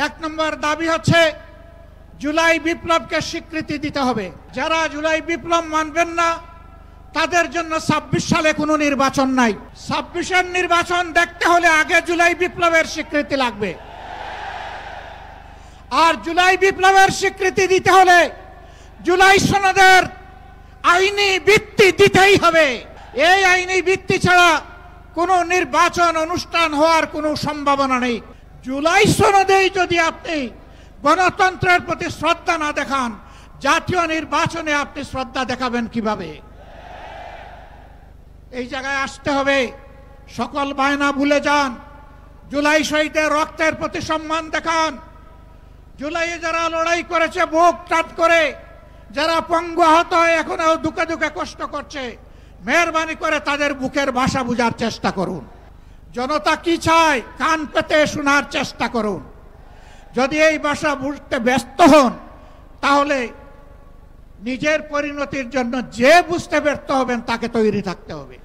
এক নম্বর দাবি হচ্ছে জুলাই বিপ্লবকে স্বীকৃতি দিতে হবে। যারা জুলাই বিপ্লব মানবেন না তাদের জন্য ২৬ সালে কোনো নির্বাচন নাই। ২৬-এর নির্বাচন দেখতে হলে আগে জুলাই বিপ্লবের স্বীকৃতি লাগবে। আর জুলাই বিপ্লবের স্বীকৃতি দিতে হলে জুলাই সনদের আইনি ভিত্তি দিতেই হবে। এই আইনি ভিত্তি ছাড়া কোনো নির্বাচন অনুষ্ঠান হওয়ার কোনো সম্ভাবনা নেই। জুলাই সনদেই যদি আপনি গণতন্ত্রের প্রতি শ্রদ্ধা না দেখান, জাতীয় নির্বাচনে আপনি শ্রদ্ধা দেখাবেন কিভাবে? এই জায়গায় আসতে হবে। সকল বায়না ভুলে যান। জুলাই শহীদের রক্তের প্রতি সম্মান দেখান। জুলাইয়ে যারা লড়াই করেছে বুক টাট করে, যারা পঙ্গু আহত হয়ে এখনো দুঃখে দুঃখে কষ্ট করছে, মেহরবানি করে তাদের বুকের ভাষা বোঝার চেষ্টা করুন। জনতা কি চায় কান পেতে শোনার চেষ্টা করুন। যদি এই ভাষা বুঝতে ব্যস্ত হন তাহলে নিজের পরিণতির জন্য যে বুঝতে ব্যর্থ হবেন তাকে তৈরি থাকতে হবে।